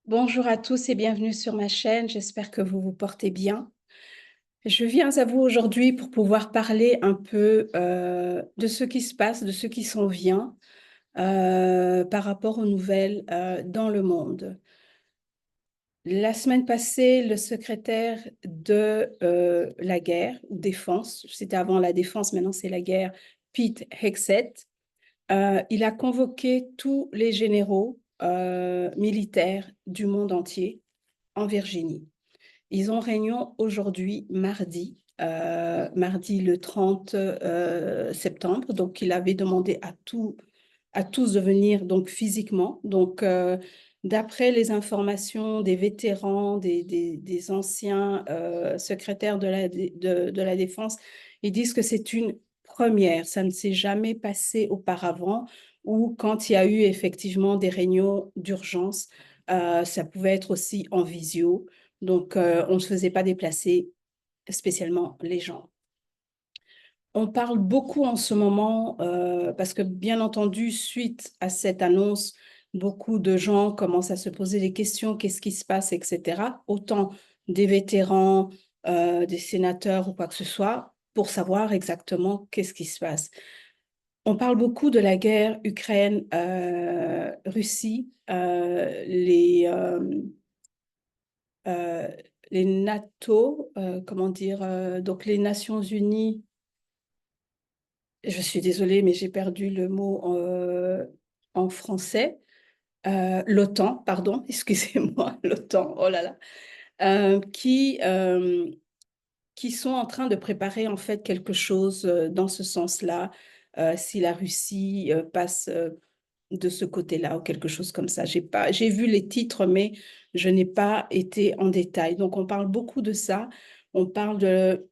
Bonjour à tous et bienvenue sur ma chaîne. J'espère que vous vous portez bien. Je viens à vous aujourd'hui pour pouvoir parler un peu de ce qui se passe, de ce qui s'en vient par rapport aux nouvelles dans le monde. La semaine passée, le secrétaire de la guerre ou défense, c'était avant la défense, maintenant c'est la guerre, Pete Hegseth, il a convoqué tous les généraux militaires du monde entier en Virginie. Ils ont réunion aujourd'hui, mardi le 30 septembre. Donc, il avait demandé à tous de venir donc, physiquement. Donc, d'après les informations des vétérans, des anciens secrétaires de la Défense, ils disent que c'est une première. Ça ne s'est jamais passé auparavant ou quand il y a eu effectivement des réunions d'urgence, ça pouvait être aussi en visio. Donc, on ne se faisait pas déplacer spécialement les gens. On parle beaucoup en ce moment parce que, bien entendu, suite à cette annonce, beaucoup de gens commencent à se poser des questions, qu'est-ce qui se passe, etc. Autant des vétérans, des sénateurs ou quoi que ce soit, pour savoir exactement qu'est-ce qui se passe. On parle beaucoup de la guerre Ukraine-Russie. Euh, les NATO, comment dire, donc les Nations Unies, je suis désolée, mais j'ai perdu le mot en français. L'OTAN, pardon, excusez-moi, l'OTAN, oh là là, euh, qui, euh, qui sont en train de préparer en fait quelque chose dans ce sens-là, si la Russie passe de ce côté-là ou quelque chose comme ça. J'ai vu les titres, mais je n'ai pas été en détail. Donc, on parle beaucoup de ça. On parle de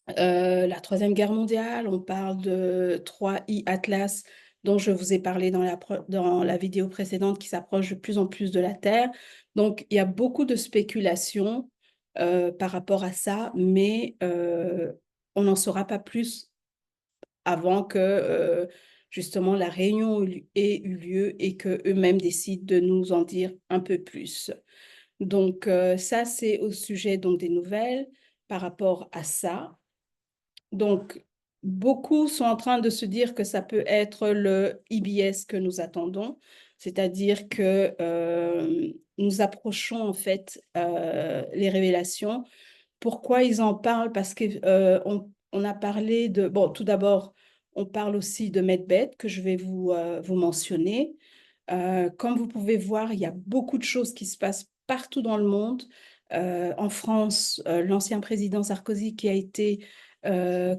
la Troisième Guerre mondiale, on parle de 3I Atlas, dont je vous ai parlé dans la vidéo précédente, qui s'approche de plus en plus de la Terre. Donc, il y a beaucoup de spéculations par rapport à ça, mais on n'en saura pas plus avant que justement la réunion ait eu lieu et qu'eux-mêmes décident de nous en dire un peu plus. Donc, ça, c'est au sujet donc, des nouvelles par rapport à ça. Donc, beaucoup sont en train de se dire que ça peut être le IBS que nous attendons, c'est-à-dire que nous approchons en fait les révélations. Pourquoi ils en parlent? Parce qu'on a parlé de... Bon, tout d'abord, on parle aussi de Medbed que je vais vous mentionner. Comme vous pouvez voir, il y a beaucoup de choses qui se passent partout dans le monde. En France, l'ancien président Sarkozy qui a été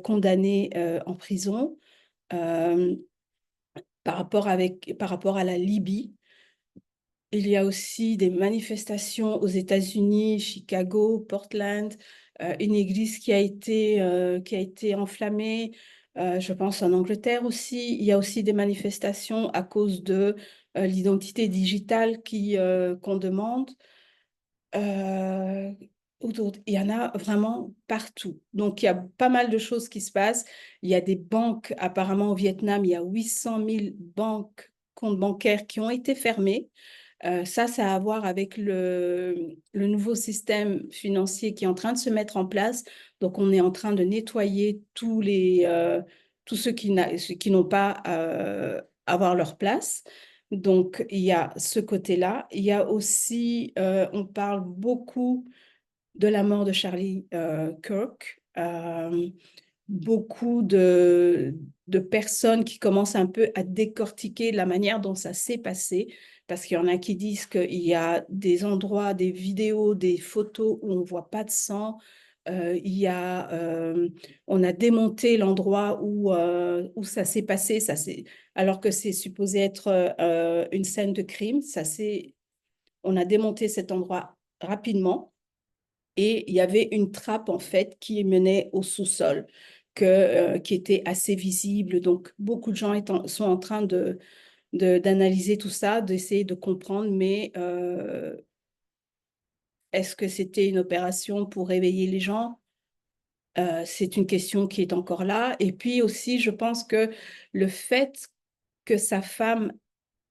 condamné en prison euh, par rapport à la Libye. Il y a aussi des manifestations aux États-Unis, Chicago, Portland, une église qui a été enflammée. Je pense en Angleterre aussi. Il y a aussi des manifestations à cause de l'identité digitale qu'on demande. Euh, ou d'autres. Il y en a vraiment partout. Donc, il y a pas mal de choses qui se passent. Il y a des banques, apparemment au Vietnam, il y a 800 000 comptes bancaires qui ont été fermés. Ça a à voir avec le nouveau système financier qui est en train de se mettre en place. Donc, on est en train de nettoyer tous ceux qui n'ont pas avoir leur place. Donc, il y a ce côté-là. Il y a aussi, on parle beaucoup de la mort de Charlie Kirk. Beaucoup de personnes qui commencent un peu à décortiquer la manière dont ça s'est passé, parce qu'il y en a qui disent qu'il y a des endroits, des vidéos, des photos où on ne voit pas de sang. On a démonté l'endroit où ça s'est passé, alors que c'est supposé être une scène de crime. On a démonté cet endroit rapidement et il y avait une trappe en fait qui menait au sous-sol qui était assez visible. Donc, beaucoup de gens sont en train d'analyser tout ça, d'essayer de comprendre, mais est-ce que c'était une opération pour réveiller les gens? C'est une question qui est encore là. Et puis aussi, je pense que le fait que sa femme,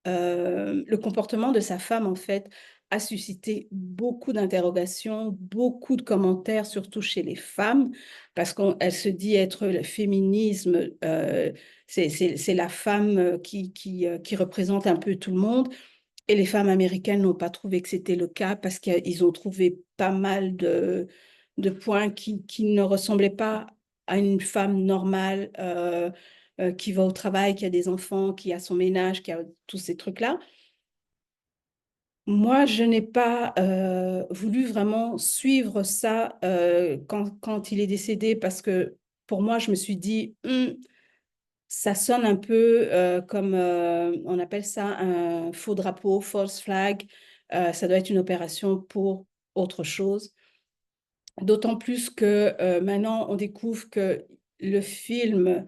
le comportement de sa femme, en fait, a suscité beaucoup d'interrogations, beaucoup de commentaires, surtout chez les femmes, parce qu'elle se dit être le féminisme, c'est la femme qui représente un peu tout le monde. Et les femmes américaines n'ont pas trouvé que c'était le cas parce qu'ils ont trouvé pas mal de points qui ne ressemblaient pas à une femme normale qui va au travail, qui a des enfants, qui a son ménage, qui a tous ces trucs-là. Moi, je n'ai pas voulu vraiment suivre ça quand il est décédé parce que pour moi, je me suis dit, ça sonne un peu comme, on appelle ça un faux drapeau, false flag. Ça doit être une opération pour autre chose. D'autant plus que maintenant, on découvre que le film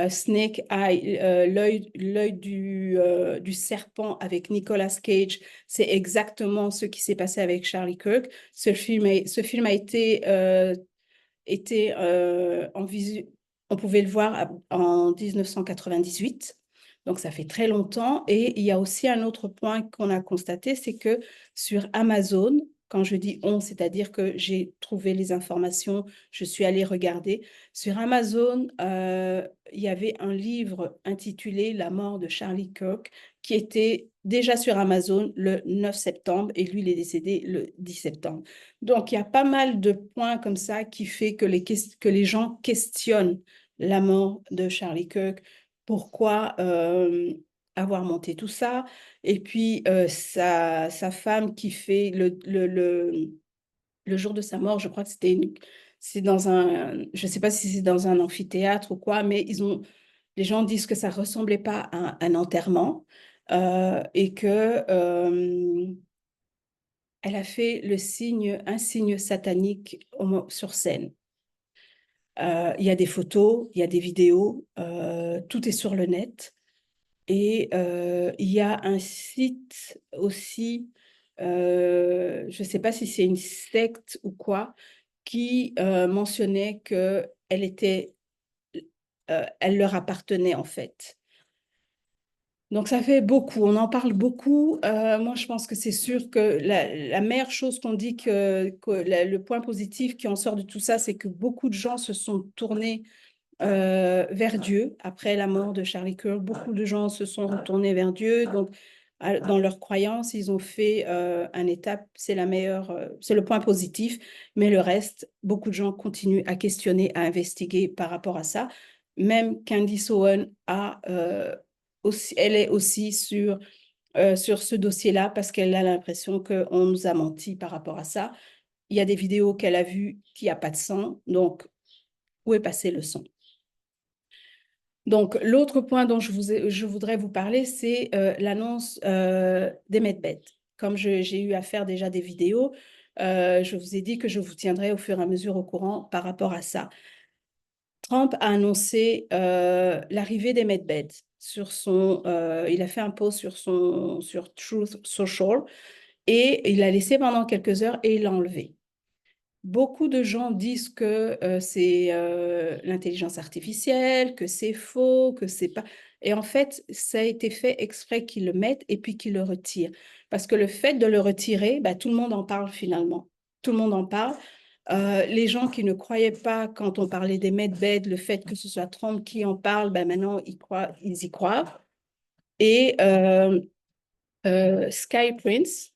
Snake Eye, l'œil du serpent avec Nicolas Cage, c'est exactement ce qui s'est passé avec Charlie Kirk. Ce film a été en visu. On pouvait le voir en 1998, donc ça fait très longtemps. Et il y a aussi un autre point qu'on a constaté, c'est que sur Amazon, quand je dis on, c'est-à-dire que j'ai trouvé les informations, je suis allée regarder. Sur Amazon, il y avait un livre intitulé La mort de Charlie Kirk qui était déjà sur Amazon le 9 septembre et lui, il est décédé le 10 septembre. Donc, il y a pas mal de points comme ça qui fait que les gens questionnent la mort de Charlie Kirk. Pourquoi avoir monté tout ça? Et puis, sa femme qui fait le jour de sa mort, je crois que c'est dans je ne sais pas si c'est dans un amphithéâtre ou quoi, mais les gens disent que ça ressemblait pas à un enterrement et que elle a fait un signe satanique sur scène. Il y a des photos, il y a des vidéos, tout est sur le net. Et il y a un site aussi, je ne sais pas si c'est une secte ou quoi, qui mentionnait que elle leur appartenait en fait. Donc, ça fait beaucoup, on en parle beaucoup. Moi, je pense que c'est sûr que la meilleure chose qu'on dit le point positif qui en sort de tout ça, c'est que beaucoup de gens se sont tournés vers Dieu après la mort de Charlie Kirk. Beaucoup de gens se sont retournés vers Dieu. Donc, dans leur croyance, ils ont fait un étape, c'est le point positif. Mais le reste, beaucoup de gens continuent à questionner, à investiguer par rapport à ça. Même Candice Owen elle est aussi sur ce dossier-là parce qu'elle a l'impression qu'on nous a menti par rapport à ça. Il y a des vidéos qu'elle a vues qui a pas de sang. Donc, où est passé le sang? Donc, l'autre point dont je voudrais vous parler, c'est l'annonce des Medbed. Comme j'ai eu à faire déjà des vidéos, je vous ai dit que je vous tiendrai au fur et à mesure au courant par rapport à ça. Trump a annoncé l'arrivée des Medbed il a fait un post sur Truth Social et il l'a laissé pendant quelques heures et il l'a enlevé. Beaucoup de gens disent que c'est l'intelligence artificielle, que c'est faux, que c'est pas. Et en fait, ça a été fait exprès qu'ils le mettent et puis qu'ils le retirent. Parce que le fait de le retirer, bah, tout le monde en parle finalement. Tout le monde en parle. Les gens qui ne croyaient pas quand on parlait des medbeds, le fait que ce soit Trump qui en parle, bah, maintenant ils y croient. Et Sky Prince,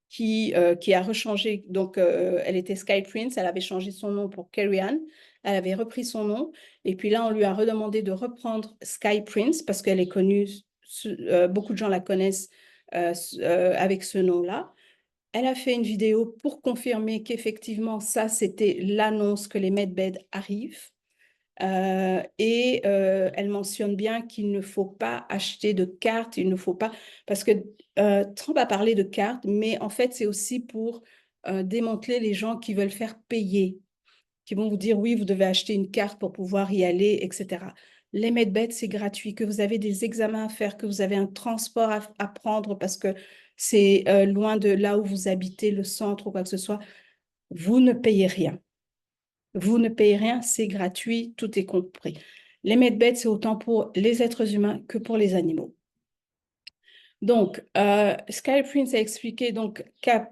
qui a rechangé. Donc, elle était Sky Prince, elle avait changé son nom pour Carrie Ann. Elle avait repris son nom. Et puis là, on lui a redemandé de reprendre Sky Prince parce qu'elle est connue, beaucoup de gens la connaissent avec ce nom-là. Elle a fait une vidéo pour confirmer qu'effectivement, ça, c'était l'annonce que les medbeds arrivent. Et elle mentionne bien qu'il ne faut pas acheter de cartes, il ne faut pas, parce que Trump a parlé de cartes, mais en fait, c'est aussi pour démanteler les gens qui veulent faire payer, qui vont vous dire, oui, vous devez acheter une carte pour pouvoir y aller, etc. Les medbeds, c'est gratuit, que vous avez des examens à faire, que vous avez un transport à prendre parce que c'est loin de là où vous habitez, le centre ou quoi que ce soit, vous ne payez rien. Vous ne payez rien, c'est gratuit, tout est compris. Les medbeds, c'est autant pour les êtres humains que pour les animaux. Donc, Sky Prince a expliqué donc qu'à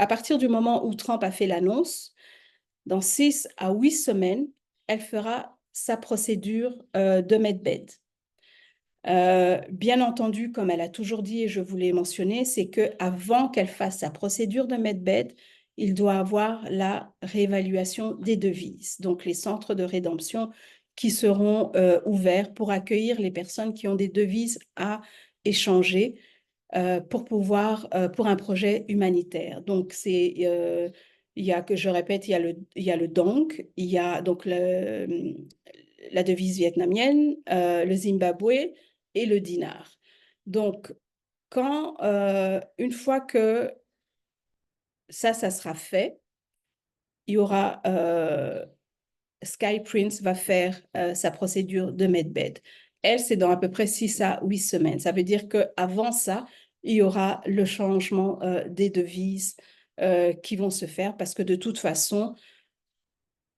partir du moment où Trump a fait l'annonce, dans 6 à 8 semaines, elle fera sa procédure de Medbed. Bien entendu, comme elle a toujours dit et je vous l'ai mentionné, c'est qu'avant qu'elle fasse sa procédure de Medbed, il doit avoir la réévaluation des devises, donc les centres de rédemption qui seront ouverts pour accueillir les personnes qui ont des devises à échanger pour un projet humanitaire. Donc, il y a, que je répète, il y a le dong, il y a donc la devise vietnamienne, le Zimbabwe et le dinar. Donc, une fois que ça sera fait, il y aura Sky Prince va faire sa procédure de Medbed. Elle, c'est dans à peu près 6 à 8 semaines. Ça veut dire qu'avant ça, il y aura le changement des devises qui vont se faire parce que de toute façon,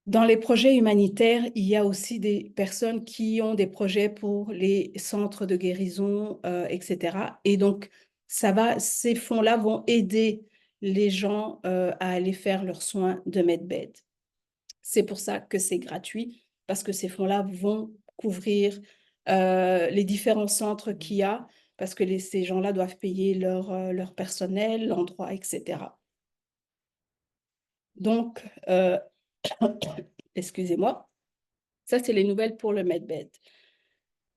dans les projets humanitaires, il y a aussi des personnes qui ont des projets pour les centres de guérison, etc. Et donc, ces fonds-là vont aider les gens à aller faire leurs soins de Medbed. C'est pour ça que c'est gratuit, parce que ces fonds-là vont couvrir les différents centres qu'il y a, parce que ces gens-là doivent payer leur personnel, l'endroit, etc. Donc, excusez-moi, ça, c'est les nouvelles pour le Medbed.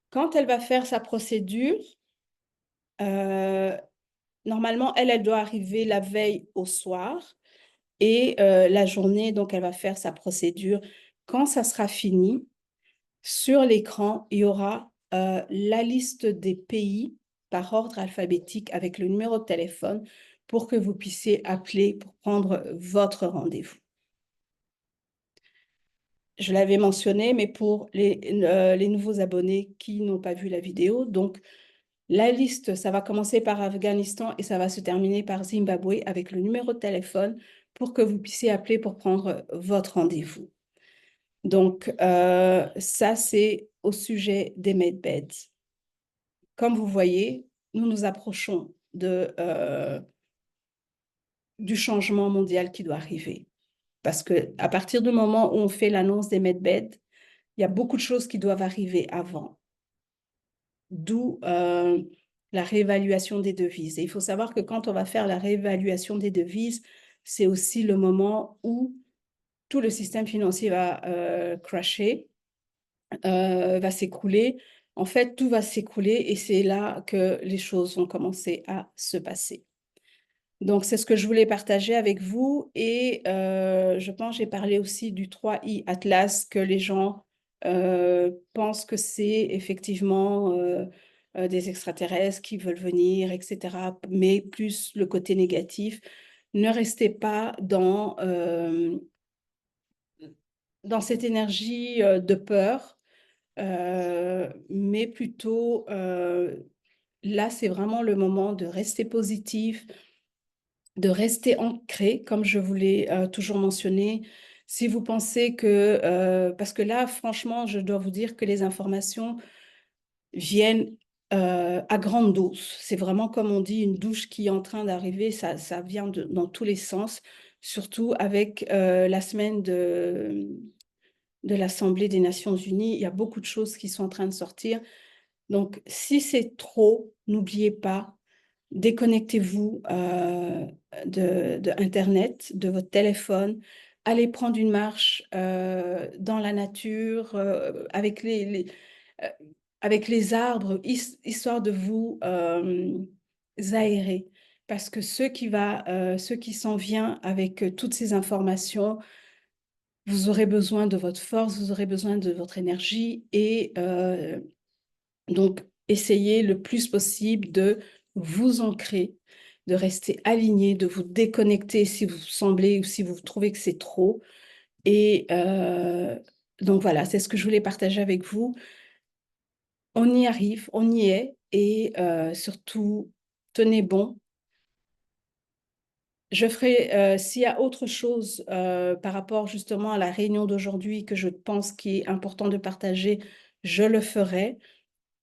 Quand elle va faire sa procédure, normalement, elle doit arriver la veille au soir et la journée, donc elle va faire sa procédure. Quand ça sera fini, sur l'écran, il y aura la liste des pays par ordre alphabétique avec le numéro de téléphone pour que vous puissiez appeler pour prendre votre rendez-vous. Je l'avais mentionné, mais pour les nouveaux abonnés qui n'ont pas vu la vidéo, donc la liste, ça va commencer par Afghanistan et ça va se terminer par Zimbabwe avec le numéro de téléphone pour que vous puissiez appeler pour prendre votre rendez-vous. Donc, ça, c'est au sujet des Medbeds. Comme vous voyez, nous nous approchons du changement mondial qui doit arriver. Parce qu'à partir du moment où on fait l'annonce des Medbeds, il y a beaucoup de choses qui doivent arriver avant. D'où la réévaluation des devises. Et il faut savoir que quand on va faire la réévaluation des devises, c'est aussi le moment où tout le système financier va crasher, va s'écrouler. En fait, tout va s'écrouler et c'est là que les choses vont commencer à se passer. Donc, c'est ce que je voulais partager avec vous. Et je pense que j'ai parlé aussi du 3i Atlas, que les gens pensent que c'est effectivement des extraterrestres qui veulent venir, etc. Mais plus le côté négatif. Ne restez pas dans cette énergie de peur, mais plutôt là, c'est vraiment le moment de rester positif, de rester ancré, comme je vous l'ai toujours mentionné. Si vous pensez parce que là, franchement, je dois vous dire que les informations viennent à grande dose. C'est vraiment, comme on dit, une douche qui est en train d'arriver. Ça vient dans tous les sens, surtout avec la semaine de l'Assemblée des Nations Unies. Il y a beaucoup de choses qui sont en train de sortir. Donc, si c'est trop, n'oubliez pas, déconnectez-vous de Internet, de votre téléphone, allez prendre une marche dans la nature, euh, avec les arbres, histoire de vous aérer. Parce que ce qui s'en vient avec toutes ces informations, vous aurez besoin de votre force, vous aurez besoin de votre énergie et donc essayez le plus possible de vous ancrer, de rester aligné, de vous déconnecter si vous semblez ou si vous trouvez que c'est trop. Et donc voilà, c'est ce que je voulais partager avec vous. On y arrive, on y est et surtout, tenez bon. Je ferai, s'il y a autre chose par rapport justement à la réunion d'aujourd'hui que je pense qu'il est important de partager, je le ferai.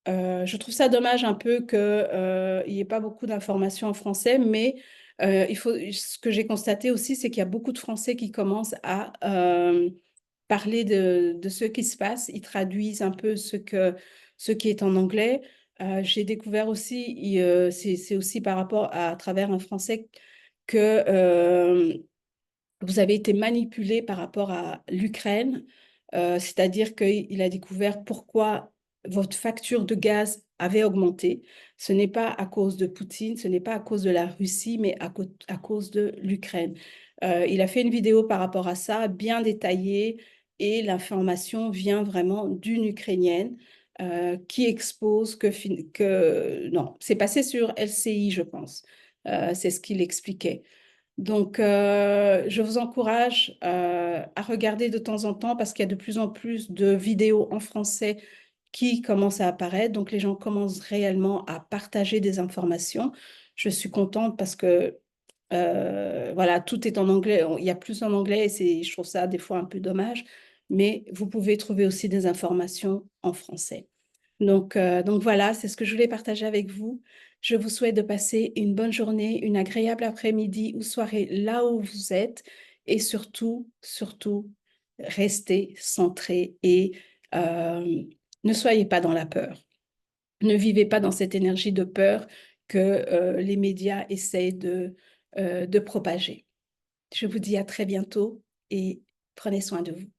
Je trouve ça dommage un peu qu'il n'y ait pas beaucoup d'informations en français, mais ce que j'ai constaté aussi, c'est qu'il y a beaucoup de Français qui commencent à parler de ce qui se passe. Ils traduisent un peu ce qui est en anglais. J'ai découvert aussi, c'est aussi par rapport à travers un Français que vous avez été manipulé par rapport à l'Ukraine, c'est-à-dire qu'il a découvert pourquoi votre facture de gaz avait augmenté. Ce n'est pas à cause de Poutine, ce n'est pas à cause de la Russie, mais à cause de l'Ukraine. Il a fait une vidéo par rapport à ça, bien détaillée, et l'information vient vraiment d'une Ukrainienne qui expose non, c'est passé sur LCI, je pense. C'est ce qu'il expliquait. Donc, je vous encourage à regarder de temps en temps parce qu'il y a de plus en plus de vidéos en français qui commencent à apparaître. Donc, les gens commencent réellement à partager des informations. Je suis contente parce que, voilà, tout est en anglais. Il y a plus en anglais et je trouve ça des fois un peu dommage. Mais vous pouvez trouver aussi des informations en français. Donc voilà, c'est ce que je voulais partager avec vous. Je vous souhaite de passer une bonne journée, une agréable après-midi ou soirée là où vous êtes et surtout, surtout, restez centrés et euh, ne soyez pas dans la peur. Ne vivez pas dans cette énergie de peur que les médias essayent de propager. Je vous dis à très bientôt et prenez soin de vous.